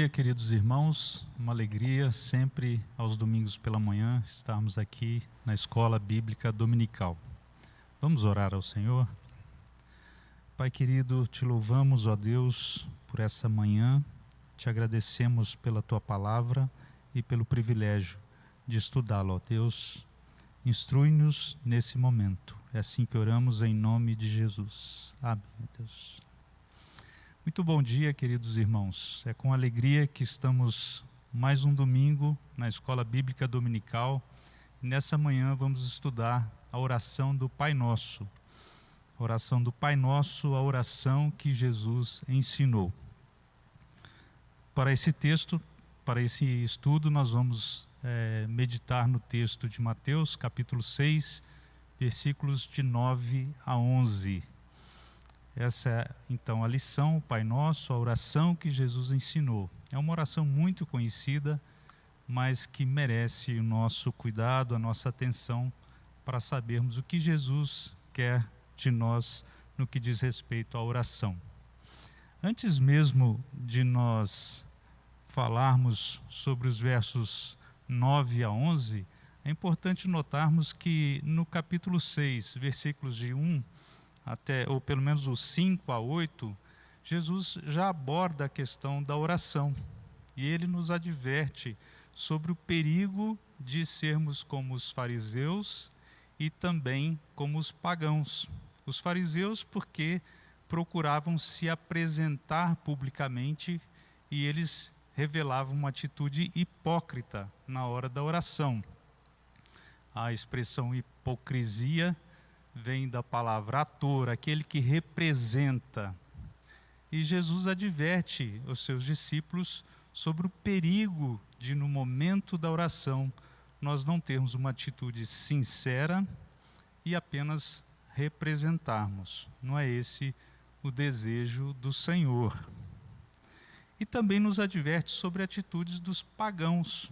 dia, queridos irmãos. Uma alegria sempre aos domingos pela manhã estarmos aqui na Escola Bíblica Dominical. Vamos orar ao Senhor? Pai querido, te louvamos, ó Deus, por essa manhã. Te agradecemos pela tua palavra e pelo privilégio de estudá-la, ó Deus. Instrui-nos nesse momento. É assim que oramos em nome de Jesus. Amém, Deus. Muito bom dia, queridos irmãos. É com alegria que estamos mais um domingo na Escola Bíblica Dominical. Nessa manhã vamos estudar a oração do Pai Nosso. A oração do Pai Nosso, a oração que Jesus ensinou. Para esse texto, para esse estudo, nós vamos meditar no texto de Mateus, capítulo 6, versículos de 9 a 11. Essa é, então, a lição, o Pai Nosso, a oração que Jesus ensinou. É uma oração muito conhecida, mas que merece o nosso cuidado, a nossa atenção, para sabermos o que Jesus quer de nós no que diz respeito à oração. Antes mesmo de nós falarmos sobre os versos 9 a 11, é importante notarmos que no capítulo 6, versículos de 1 ou pelo menos os 5 a 8, Jesus já aborda a questão da oração. E ele nos adverte sobre o perigo de sermos como os fariseus e também como os pagãos. Os fariseus porque procuravam se apresentar publicamente e eles revelavam uma atitude hipócrita na hora da oração. A expressão hipocrisia vem da palavra ator, aquele que representa. E Jesus adverte os seus discípulos sobre o perigo de, no momento da oração, nós não termos uma atitude sincera e apenas representarmos. Não é esse o desejo do Senhor. E também nos adverte sobre atitudes dos pagãos.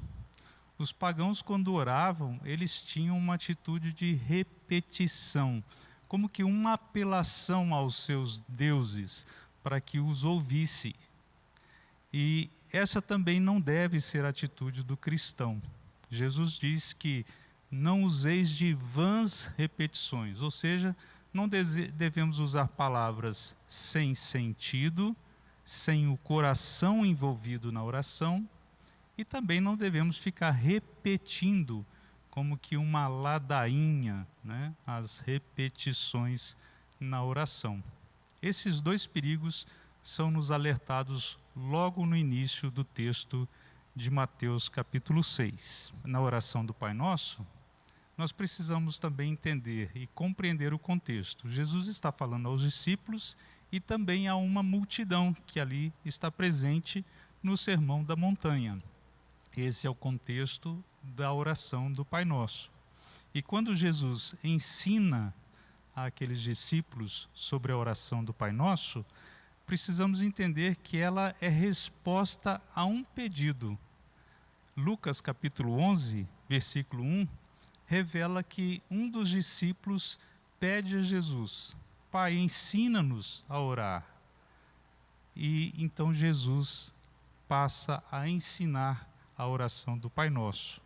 Os pagãos, quando oravam, eles tinham uma atitude de repetição, como que uma apelação aos seus deuses para que os ouvisse. E essa também não deve ser a atitude do cristão. Jesus diz que não useis de vãs repetições, ou seja, não devemos usar palavras sem sentido, sem o coração envolvido na oração, e também não devemos ficar repetindo como que uma ladainha, né, as repetições na oração. Esses dois perigos são nos alertados logo no início do texto de Mateus capítulo 6. Na oração do Pai Nosso, nós precisamos também entender e compreender o contexto. Jesus está falando aos discípulos e também a uma multidão que ali está presente no Sermão da Montanha. Esse é o contexto da oração do Pai Nosso. E quando Jesus ensina àqueles discípulos sobre a oração do Pai Nosso, precisamos entender que ela é resposta a um pedido. Lucas capítulo 11, versículo 1, revela que um dos discípulos pede a Jesus: Pai, ensina-nos a orar. E então Jesus passa a ensinar a oração do Pai Nosso.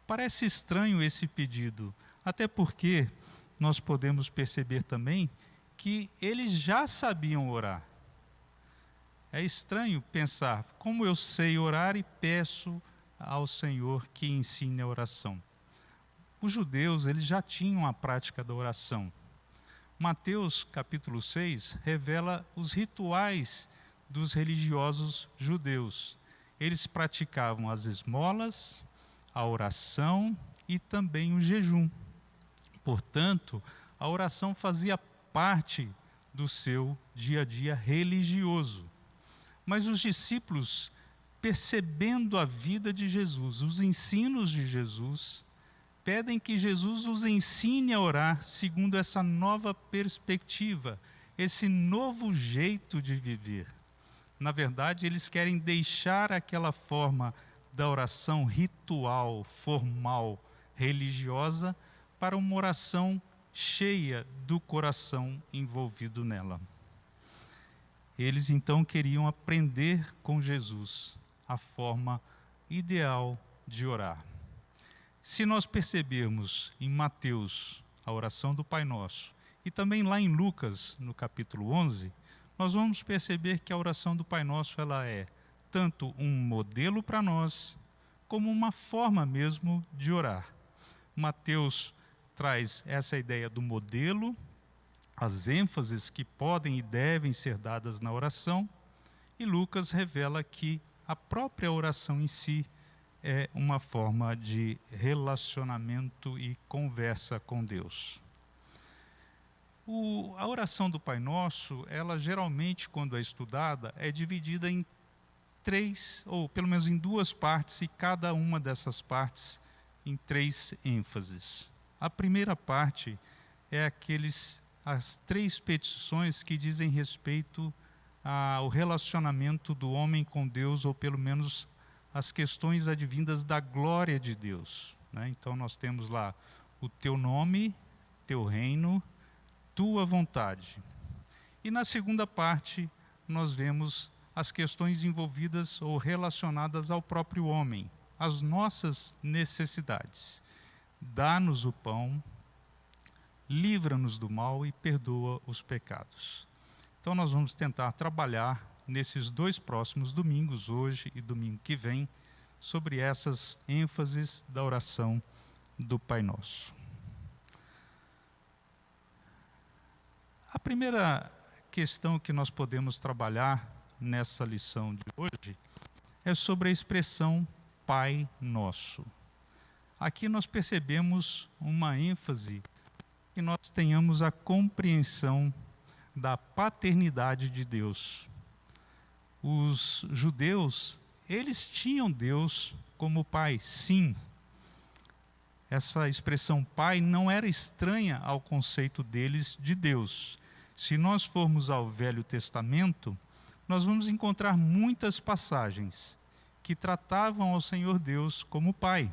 Parece estranho esse pedido, até porque nós podemos perceber também que eles já sabiam orar. É estranho pensar, como eu sei orar e peço ao Senhor que ensine a oração. Os judeus, eles já tinham a prática da oração. Mateus capítulo 6 revela os rituais dos religiosos judeus. Eles praticavam as esmolas, a oração e também o jejum. Portanto, a oração fazia parte do seu dia a dia religioso. Mas os discípulos, percebendo a vida de Jesus, os ensinos de Jesus, pedem que Jesus os ensine a orar segundo essa nova perspectiva, esse novo jeito de viver. Na verdade, eles querem deixar aquela forma da oração ritual, formal, religiosa, para uma oração cheia do coração envolvido nela. Eles então queriam aprender com Jesus a forma ideal de orar. Se nós percebermos em Mateus a oração do Pai Nosso e também lá em Lucas, no capítulo 11, nós vamos perceber que a oração do Pai Nosso ela é tanto um modelo para nós, como uma forma mesmo de orar. Mateus traz essa ideia do modelo, as ênfases que podem e devem ser dadas na oração, e Lucas revela que a própria oração em si é uma forma de relacionamento e conversa com Deus. A oração do Pai Nosso, ela geralmente, quando é estudada, é dividida em 3, ou pelo menos em 2 partes, e cada uma dessas partes em 3 ênfases. A primeira parte é as 3 petições que dizem respeito ao relacionamento do homem com Deus, ou pelo menos as questões advindas da glória de Deus, né? Então nós temos lá o teu nome, teu reino, tua vontade. E na segunda parte nós vemos as questões envolvidas ou relacionadas ao próprio homem, as nossas necessidades. Dá-nos o pão, livra-nos do mal e perdoa os pecados. Então nós vamos tentar trabalhar nesses 2 próximos domingos, hoje e domingo que vem, sobre essas ênfases da oração do Pai Nosso. A primeira questão que nós podemos trabalhar nessa lição de hoje é sobre a expressão Pai Nosso. Aqui nós percebemos uma ênfase que nós tenhamos a compreensão da paternidade de Deus. Os judeus, eles tinham Deus como Pai, sim. Essa expressão Pai não era estranha ao conceito deles de Deus. Se nós formos ao Velho Testamento, nós vamos encontrar muitas passagens que tratavam ao Senhor Deus como Pai.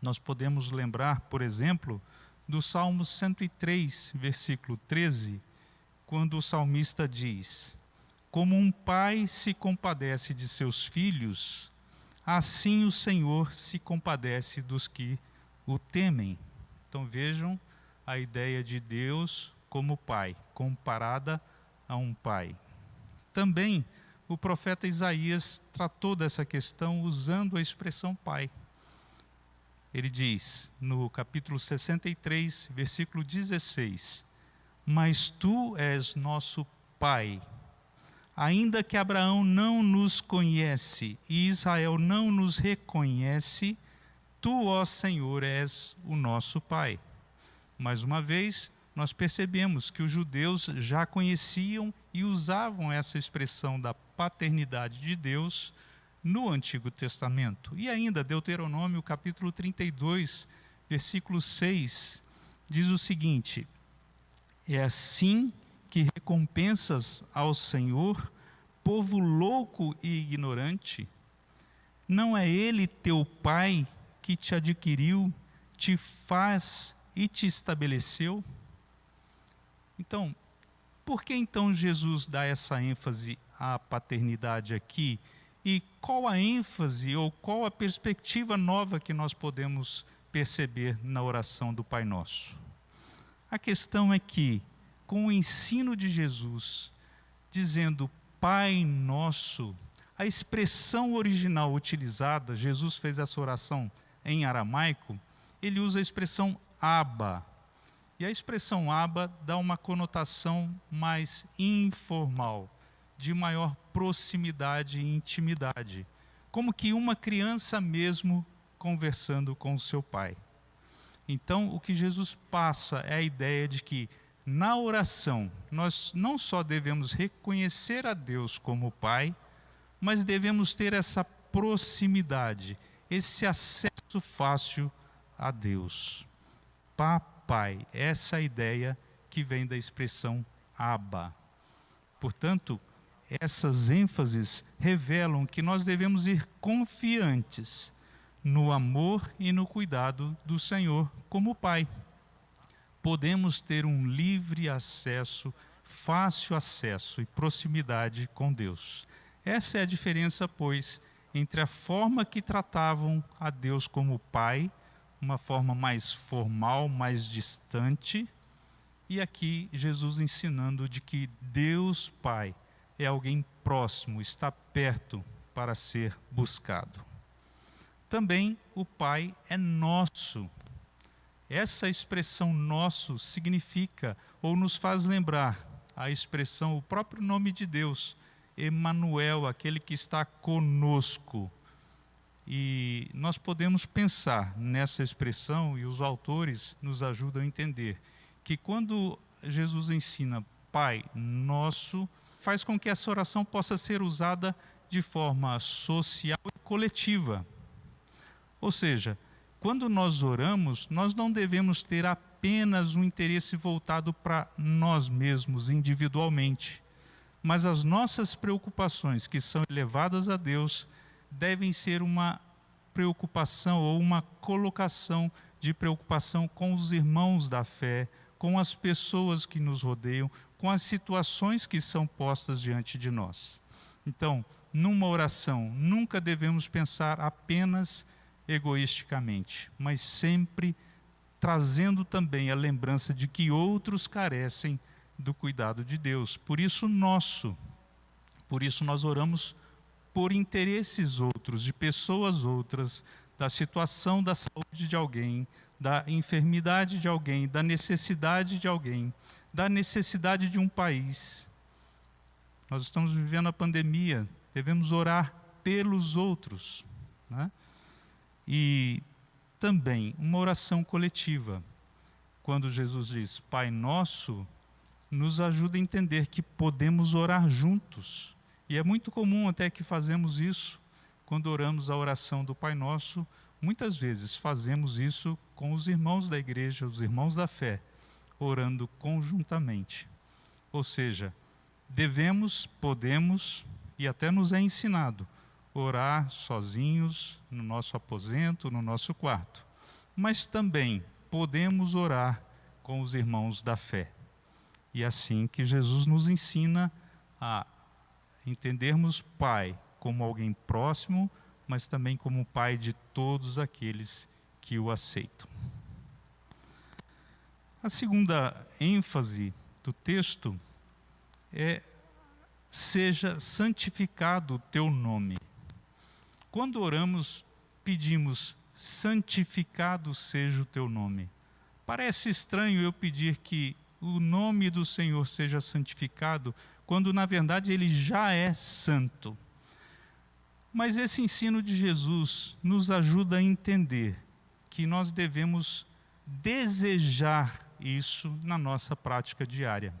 Nós podemos lembrar, por exemplo, do Salmo 103, versículo 13, quando o salmista diz: como um pai se compadece de seus filhos, assim o Senhor se compadece dos que o temem. Então vejam a ideia de Deus como Pai, comparada a um pai. Também o profeta Isaías tratou dessa questão usando a expressão Pai. Ele diz, no capítulo 63, versículo 16: mas tu és nosso Pai. Ainda que Abraão não nos conhece e Israel não nos reconhece, tu, ó Senhor, és o nosso Pai. Mais uma vez, nós percebemos que os judeus já conheciam e usavam essa expressão da paternidade de Deus no Antigo Testamento. E ainda, Deuteronômio, capítulo 32, versículo 6, diz o seguinte: é assim que recompensas ao Senhor, povo louco e ignorante? Não é Ele teu Pai que te adquiriu, te faz e te estabeleceu? Então, por que então Jesus dá essa ênfase à paternidade aqui? E qual a ênfase ou qual a perspectiva nova que nós podemos perceber na oração do Pai Nosso? A questão é que, com o ensino de Jesus, dizendo Pai Nosso, a expressão original utilizada, Jesus fez essa oração em aramaico, ele usa a expressão Abba. E a expressão Abba dá uma conotação mais informal, de maior proximidade e intimidade, como que uma criança mesmo conversando com o seu pai. Então, o que Jesus passa é a ideia de que, na oração, nós não só devemos reconhecer a Deus como Pai, mas devemos ter essa proximidade, esse acesso fácil a Deus. Papai, essa é a ideia que vem da expressão Abba. Portanto, essas ênfases revelam que nós devemos ir confiantes no amor e no cuidado do Senhor como Pai. Podemos ter um livre acesso, fácil acesso e proximidade com Deus. Essa é a diferença, pois, entre a forma que tratavam a Deus como Pai, uma forma mais formal, mais distante, e aqui Jesus ensinando de que Deus Pai é alguém próximo, está perto para ser buscado. Também o Pai é nosso. Essa expressão nosso significa ou nos faz lembrar a expressão, o próprio nome de Deus, Emanuel, aquele que está conosco. E nós podemos pensar nessa expressão, e os autores nos ajudam a entender, que quando Jesus ensina Pai Nosso, faz com que essa oração possa ser usada de forma social e coletiva. Ou seja, quando nós oramos, nós não devemos ter apenas um interesse voltado para nós mesmos individualmente, mas as nossas preocupações que são elevadas a Deus devem ser uma preocupação ou uma colocação de preocupação com os irmãos da fé, com as pessoas que nos rodeiam, com as situações que são postas diante de nós. Então, numa oração, nunca devemos pensar apenas egoisticamente, mas sempre trazendo também a lembrança de que outros carecem do cuidado de Deus. Por isso nós oramos por interesses outros, de pessoas outras, da situação da saúde de alguém, da enfermidade de alguém, da necessidade de alguém, da necessidade de um país. Nós estamos vivendo a pandemia, devemos orar pelos outros, né? E também uma oração coletiva. Quando Jesus diz Pai Nosso, nos ajuda a entender que podemos orar juntos. E é muito comum até que fazemos isso quando oramos a oração do Pai Nosso. Muitas vezes fazemos isso com os irmãos da igreja, os irmãos da fé, orando conjuntamente. Ou seja, devemos, podemos e até nos é ensinado orar sozinhos no nosso aposento, no nosso quarto. Mas também podemos orar com os irmãos da fé. E é assim que Jesus nos ensina a entendermos Pai como alguém próximo, mas também como Pai de todos aqueles que o aceitam. A segunda ênfase do texto é: seja santificado o teu nome. Quando oramos, pedimos: santificado seja o teu nome. Parece estranho eu pedir que o nome do Senhor seja santificado, quando na verdade ele já é santo. Mas esse ensino de Jesus nos ajuda a entender que nós devemos desejar isso na nossa prática diária.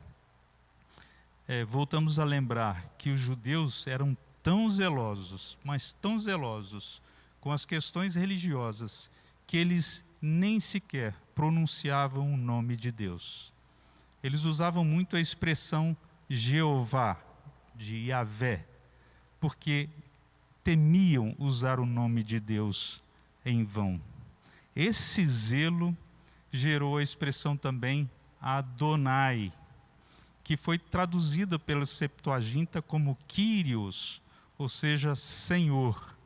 Voltamos a lembrar que os judeus eram tão zelosos, mas tão zelosos com as questões religiosas, que eles nem sequer pronunciavam o nome de Deus. Eles usavam muito a expressão Jeová, de Yahvé, porque temiam usar o nome de Deus em vão. Esse zelo gerou a expressão também Adonai, que foi traduzida pela Septuaginta como Kyrios, ou seja, Senhor.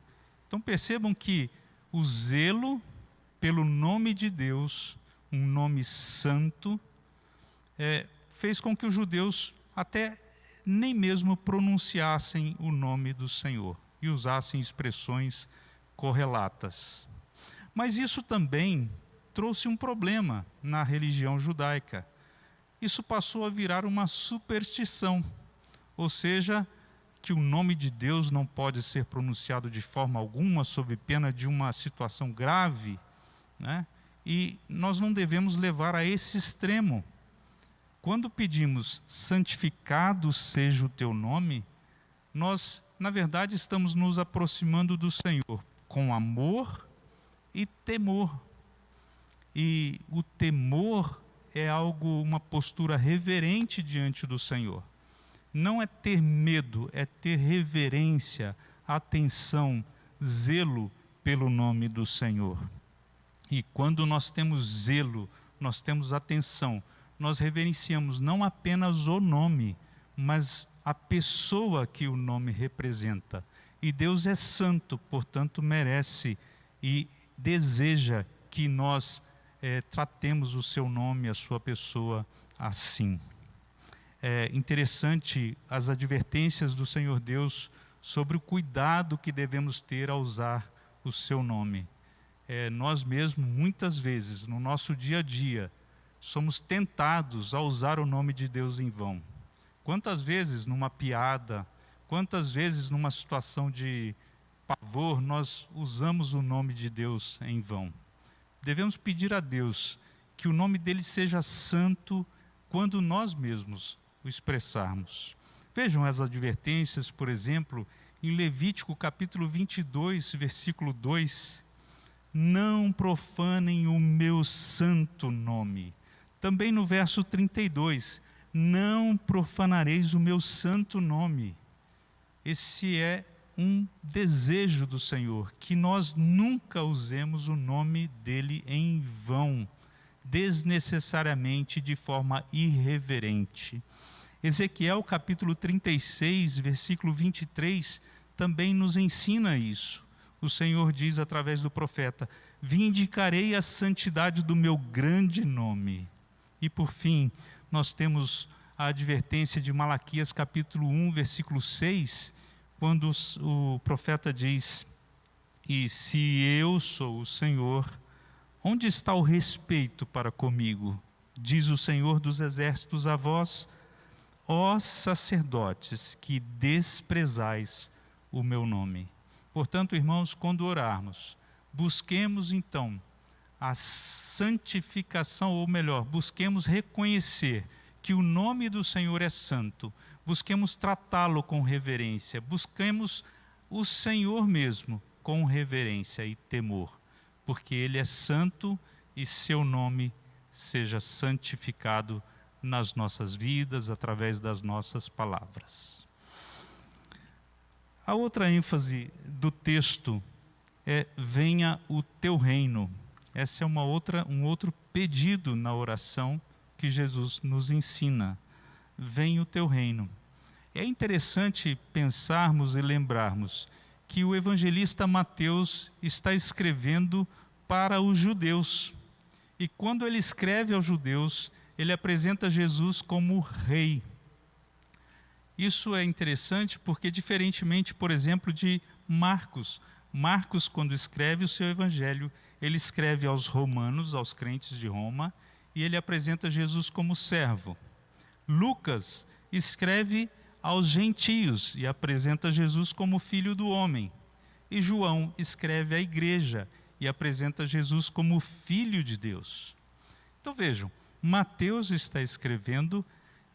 Então percebam que o zelo pelo nome de Deus, um nome santo, fez com que os judeus até nem mesmo pronunciassem o nome do Senhor e usassem expressões correlatas. Mas isso também trouxe um problema na religião judaica. Isso passou a virar uma superstição, ou seja, que o nome de Deus não pode ser pronunciado de forma alguma sob pena de uma situação grave, né? E nós não devemos levar a esse extremo. Quando pedimos santificado seja o teu nome, nós, na verdade, estamos nos aproximando do Senhor com amor e temor. E o temor é uma postura reverente diante do Senhor. Não é ter medo, é ter reverência, atenção, zelo pelo nome do Senhor. E quando nós temos zelo, nós temos atenção, nós reverenciamos não apenas o nome, mas a pessoa que o nome representa. E Deus é santo, portanto merece e deseja que nós tratemos o seu nome, a sua pessoa assim. É interessante as advertências do Senhor Deus sobre o cuidado que devemos ter ao usar o seu nome. Nós mesmos, muitas vezes, no nosso dia a dia, somos tentados a usar o nome de Deus em vão. Quantas vezes numa piada, quantas vezes numa situação de pavor, nós usamos o nome de Deus em vão. Devemos pedir a Deus que o nome dele seja santo quando nós mesmos o expressarmos. Vejam as advertências, por exemplo, em Levítico capítulo 22, versículo 2. Não profanem o meu santo nome. Também no verso 32, não profanareis o meu santo nome. Esse é um desejo do Senhor, que nós nunca usemos o nome dele em vão, desnecessariamente, de forma irreverente. Ezequiel capítulo 36, versículo 23, também nos ensina isso. O Senhor diz através do profeta: vindicarei a santidade do meu grande nome. E por fim, nós temos a advertência de Malaquias capítulo 1, versículo 6, quando o profeta diz: e se eu sou o Senhor, onde está o respeito para comigo? Diz o Senhor dos exércitos a vós, ó sacerdotes, que desprezais o meu nome. Portanto, irmãos, quando orarmos, busquemos então a santificação, ou melhor, busquemos reconhecer que o nome do Senhor é santo, busquemos tratá-lo com reverência, busquemos o Senhor mesmo com reverência e temor, porque Ele é santo e seu nome seja santificado nas nossas vidas, através das nossas palavras. A outra ênfase do texto é: venha o teu reino. Essa é um outro pedido na oração que Jesus nos ensina. Venha o teu reino. É interessante pensarmos e lembrarmos que o evangelista Mateus está escrevendo para os judeus. E quando ele escreve aos judeus, ele apresenta Jesus como rei. Isso é interessante porque, diferentemente, por exemplo, de Marcos, quando escreve o seu evangelho, ele escreve aos romanos, aos crentes de Roma, e ele apresenta Jesus como servo. Lucas escreve aos gentios e apresenta Jesus como filho do homem. E João escreve à igreja e apresenta Jesus como filho de Deus. Então vejam, Mateus está escrevendo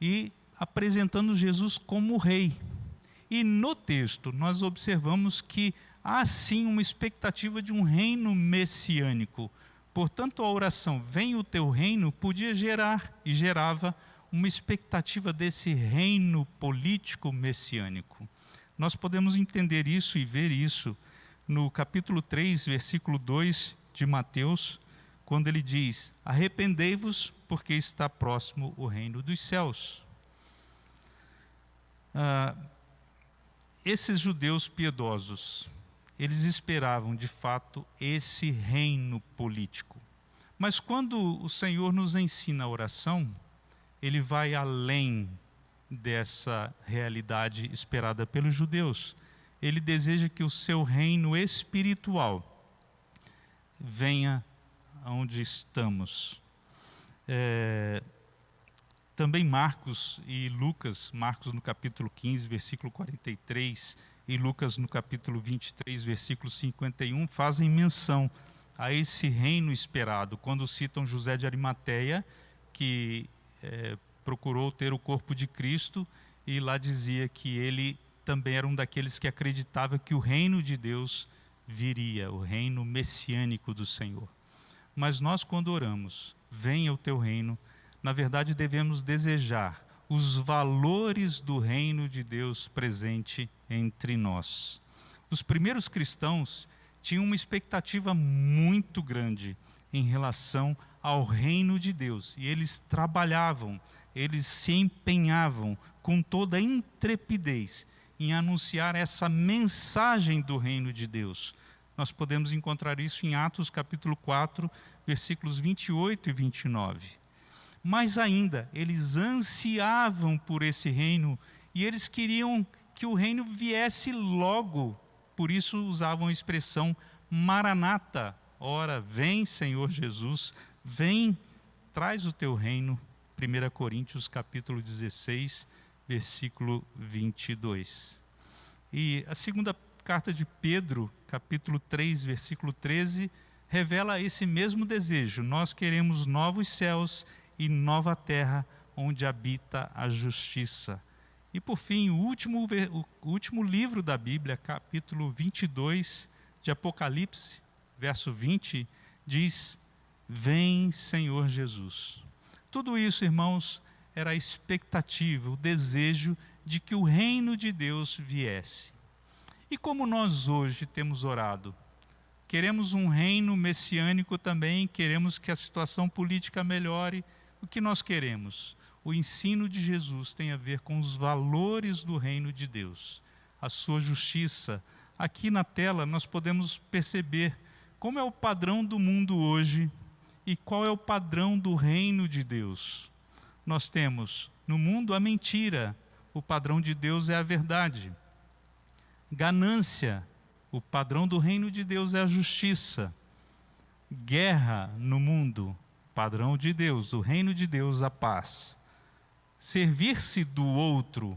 e apresentando Jesus como rei. E no texto nós observamos que há sim uma expectativa de um reino messiânico. Portanto, a oração "Venha o teu reino" podia gerar e gerava uma expectativa desse reino político messiânico. Nós podemos entender isso e ver isso no capítulo 3, versículo 2 de Mateus, quando ele diz: arrependei-vos, porque está próximo o reino dos céus. Esses judeus piedosos, eles esperavam de fato esse reino político. Mas quando o Senhor nos ensina a oração, ele vai além dessa realidade esperada pelos judeus. Ele deseja que o seu reino espiritual venha onde estamos. Também Marcos e Lucas, Marcos no capítulo 15, versículo 43, e Lucas no capítulo 23, versículo 51, fazem menção a esse reino esperado, quando citam José de Arimateia, que procurou ter o corpo de Cristo, e lá dizia que ele também era um daqueles que acreditava que o reino de Deus viria, o reino messiânico do Senhor. Mas nós, quando oramos, venha o teu reino, na verdade devemos desejar os valores do reino de Deus presente entre nós. Os primeiros cristãos tinham uma expectativa muito grande em relação ao reino de Deus, e eles trabalhavam, eles se empenhavam com toda a intrepidez em anunciar essa mensagem do reino de Deus. Nós podemos encontrar isso em Atos capítulo 4, versículos 28 e 29. Mais ainda, eles ansiavam por esse reino e eles queriam que o reino viesse logo. Por isso usavam a expressão Maranata. Ora, vem, Senhor Jesus, vem, traz o teu reino. 1 Coríntios capítulo 16, versículo 22. E a segunda carta de Pedro, capítulo 3, versículo 13, revela esse mesmo desejo. Nós queremos novos céus e nova terra, onde habita a justiça. E por fim, o último livro da Bíblia, capítulo 22 de Apocalipse, verso 20, diz: vem, Senhor Jesus. Tudo isso, irmãos, era a expectativa, o desejo de que o reino de Deus viesse. E como nós hoje temos orado? Queremos um reino messiânico também, queremos que a situação política melhore. O que nós queremos? O ensino de Jesus tem a ver com os valores do reino de Deus, a sua justiça. Aqui na tela nós podemos perceber como é o padrão do mundo hoje e qual é o padrão do reino de Deus. Nós temos no mundo a mentira, o padrão de Deus é a verdade. Ganância, o padrão do reino de Deus é a justiça. Guerra no mundo, padrão de Deus, do reino de Deus, a paz. Servir-se do outro,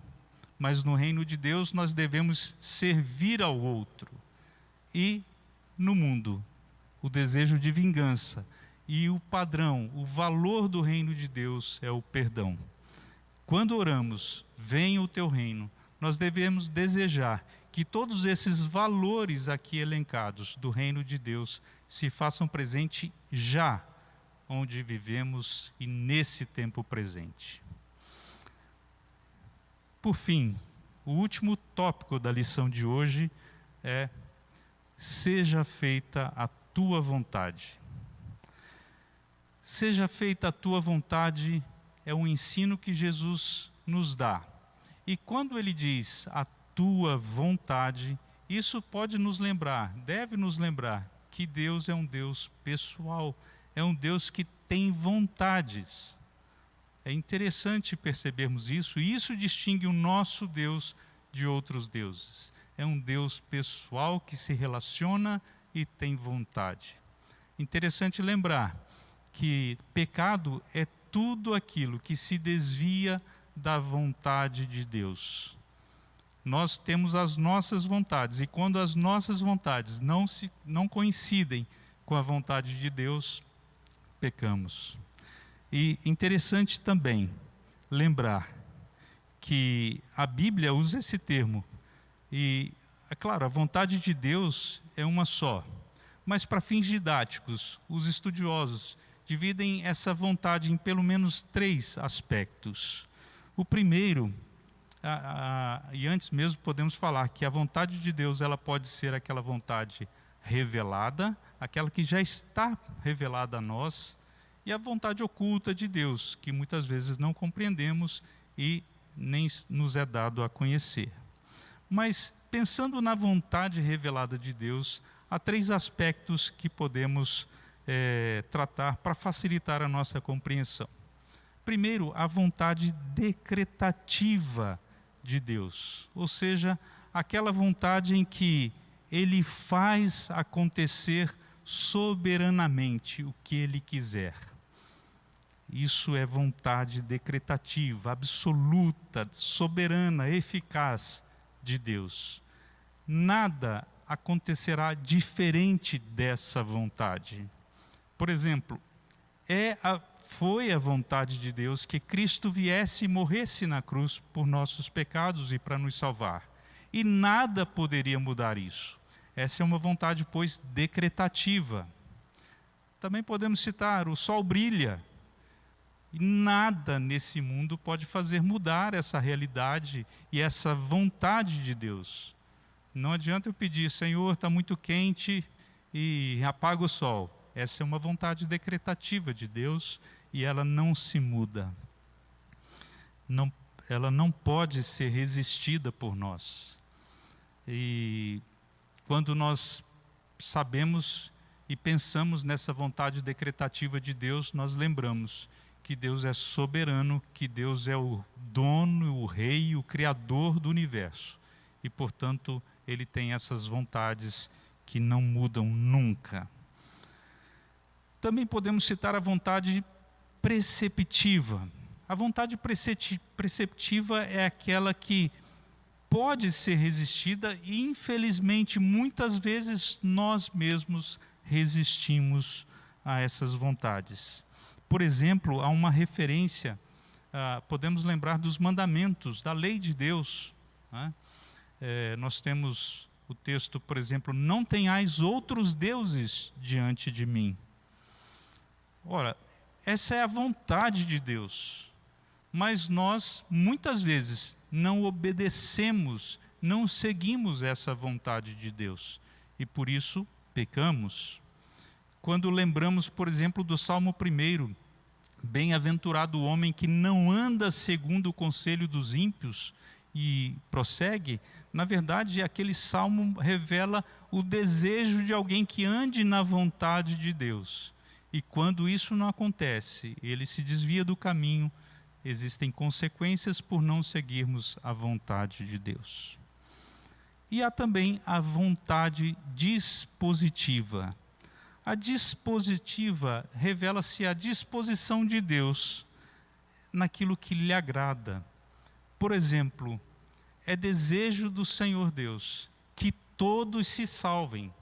mas no reino de Deus nós devemos servir ao outro. E no mundo, o desejo de vingança. E o padrão, o valor do reino de Deus é o perdão. Quando oramos, venha o teu reino, nós devemos desejar que todos esses valores aqui elencados do reino de Deus se façam presente já, onde vivemos e nesse tempo presente. Por fim, o último tópico da lição de hoje é: seja feita a tua vontade. Seja feita a tua vontade é um ensino que Jesus nos dá. E quando ele diz a tua vontade, isso pode nos lembrar, deve nos lembrar, que Deus é um Deus pessoal, é um Deus que tem vontades. É interessante percebermos isso, e isso distingue o nosso Deus de outros deuses. É um Deus pessoal que se relaciona e tem vontade. Interessante lembrar que pecado é tudo aquilo que se desvia da vontade de Deus. Nós temos as nossas vontades, e quando as nossas vontades não coincidem com a vontade de Deus, pecamos. E interessante também lembrar que a Bíblia usa esse termo, e é claro, a vontade de Deus é uma só, mas para fins didáticos, os estudiosos dividem essa vontade em pelo menos 3 aspectos. O primeiro, e antes mesmo podemos falar que a vontade de Deus ela pode ser aquela vontade revelada, aquela que já está revelada a nós, e a vontade oculta de Deus, que muitas vezes não compreendemos e nem nos é dado a conhecer. Mas pensando na vontade revelada de Deus, há 3 aspectos que podemos tratar para facilitar a nossa compreensão. Primeiro, a vontade decretativa de Deus, ou seja, aquela vontade em que Ele faz acontecer soberanamente o que Ele quiser. Isso é vontade decretativa, absoluta, soberana, eficaz de Deus. Nada acontecerá diferente dessa vontade. Por exemplo, foi a vontade de Deus que Cristo viesse e morresse na cruz por nossos pecados e para nos salvar. E nada poderia mudar isso. Essa é uma vontade, pois, decretativa. Também podemos citar: o sol brilha. E nada nesse mundo pode fazer mudar essa realidade e essa vontade de Deus. Não adianta eu pedir: Senhor, está muito quente e apaga o sol. Essa é uma vontade decretativa de Deus e ela não se muda. Não, ela não pode ser resistida por nós. E quando nós sabemos e pensamos nessa vontade decretativa de Deus, nós lembramos que Deus é soberano, que Deus é o dono, o rei, o criador do universo. E, portanto, Ele tem essas vontades que não mudam nunca. Também podemos citar a vontade preceptiva. A vontade preceptiva é aquela que pode ser resistida e, infelizmente, muitas vezes nós mesmos resistimos a essas vontades. Por exemplo, há uma referência, podemos lembrar dos mandamentos, da lei de Deus, né? Nós temos o texto, por exemplo, não tenhais outros deuses diante de mim. Ora, essa é a vontade de Deus, mas nós muitas vezes não obedecemos, não seguimos essa vontade de Deus e por isso pecamos. Quando lembramos, por exemplo, do Salmo 1, bem-aventurado o homem que não anda segundo o conselho dos ímpios, e prossegue, na verdade aquele salmo revela o desejo de alguém que ande na vontade de Deus. E quando isso não acontece, ele se desvia do caminho, existem consequências por não seguirmos a vontade de Deus. E há também a vontade dispositiva. A dispositiva revela-se a disposição de Deus naquilo que lhe agrada. Por exemplo, é desejo do Senhor Deus que todos se salvem.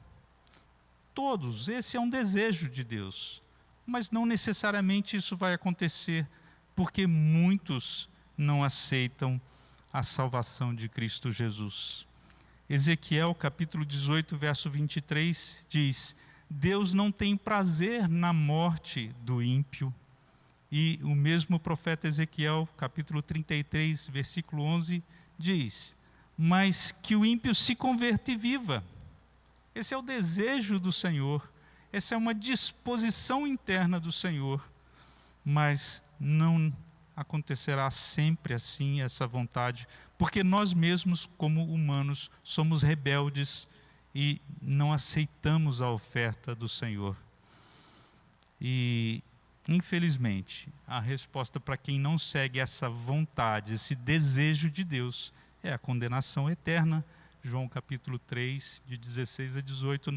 Todos, esse é um desejo de Deus. Mas não necessariamente isso vai acontecer, porque muitos não aceitam a salvação de Cristo Jesus. Ezequiel, capítulo 18, verso 23, diz: Deus não tem prazer na morte do ímpio. E o mesmo profeta Ezequiel, capítulo 33, versículo 11, diz: mas que o ímpio se converta e viva. Esse é o desejo do Senhor, essa é uma disposição interna do Senhor, mas não acontecerá sempre assim essa vontade, porque nós mesmos, como humanos, somos rebeldes e não aceitamos a oferta do Senhor. E infelizmente, a resposta para quem não segue essa vontade, esse desejo de Deus, é a condenação eterna. João capítulo 3, de 16 a 18,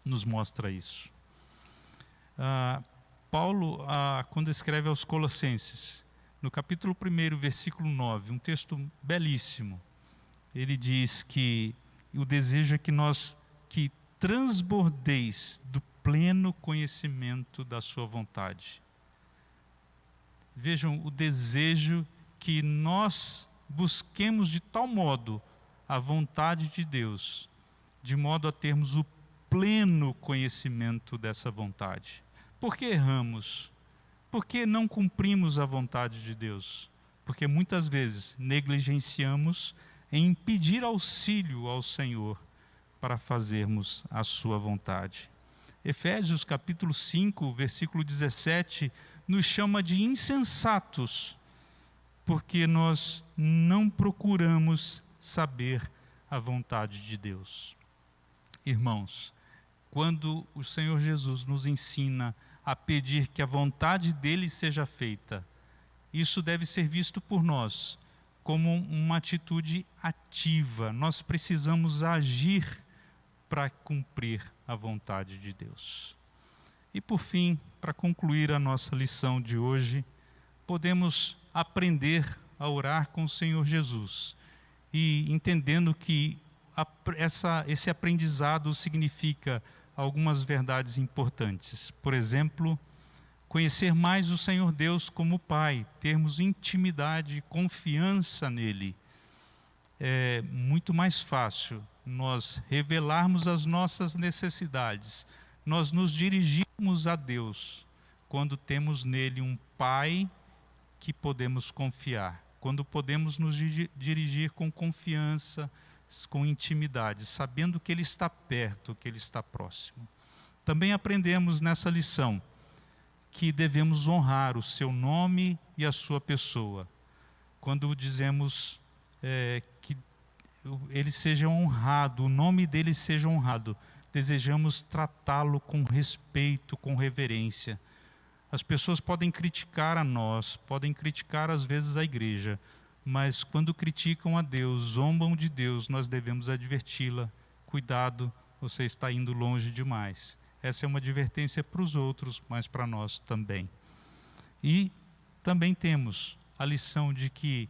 nos mostra isso. Paulo, quando escreve aos Colossenses, no capítulo 1, versículo 9, um texto belíssimo, ele diz que o desejo é que transbordeis do pleno conhecimento da sua vontade. Vejam o desejo que nós busquemos de tal modo a vontade de Deus, de modo a termos o pleno conhecimento dessa vontade. Por que erramos? Por que não cumprimos a vontade de Deus? Porque muitas vezes negligenciamos em pedir auxílio ao Senhor para fazermos a sua vontade. Efésios capítulo 5, versículo 17, nos chama de insensatos, porque nós não procuramos saber a vontade de Deus. Irmãos, quando o Senhor Jesus nos ensina a pedir que a vontade dele seja feita, isso deve ser visto por nós como uma atitude ativa. Nós precisamos agir para cumprir a vontade de Deus. E por fim, para concluir a nossa lição de hoje, podemos aprender a orar com o Senhor Jesus e entendendo que esse aprendizado significa algumas verdades importantes. Por exemplo, conhecer mais o Senhor Deus como Pai, termos intimidade, confiança nele. É muito mais fácil nós revelarmos as nossas necessidades, nós nos dirigirmos a Deus quando temos nele um Pai que podemos confiar, quando podemos nos dirigir com confiança, com intimidade, sabendo que Ele está perto, que Ele está próximo. Também aprendemos nessa lição que devemos honrar o seu nome e a sua pessoa. quando dizemos que ele seja honrado, o nome dele seja honrado, desejamos tratá-lo com respeito, com reverência. As pessoas podem criticar a nós, podem criticar às vezes a igreja, mas quando criticam a Deus, zombam de Deus, nós devemos adverti-la. Cuidado, você está indo longe demais. Essa é uma advertência para os outros, mas para nós também. E também temos a lição de que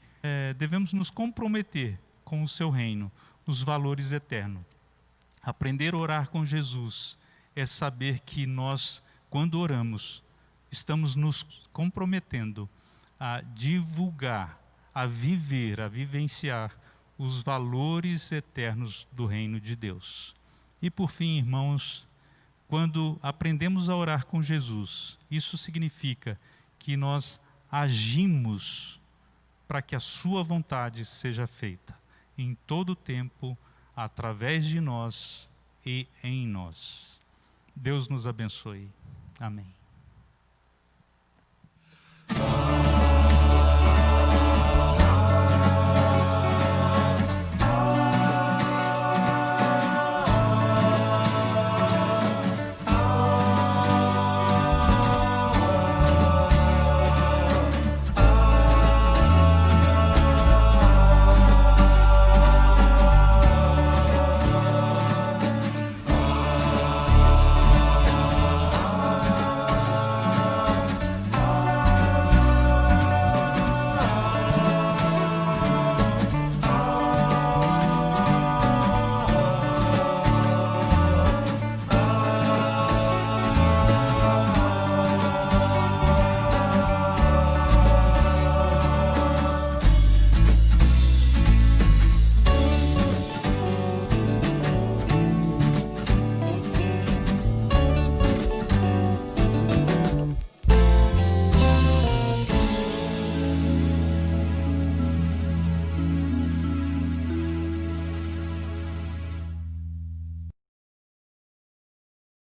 devemos nos comprometer com o seu reino, os valores eternos. Aprender a orar com Jesus é saber que nós, quando oramos, estamos nos comprometendo a divulgar, a viver, a vivenciar os valores eternos do reino de Deus. E por fim, irmãos, quando aprendemos a orar com Jesus, isso significa que nós agimos para que a sua vontade seja feita em todo o tempo, através de nós e em nós. Deus nos abençoe. Amém.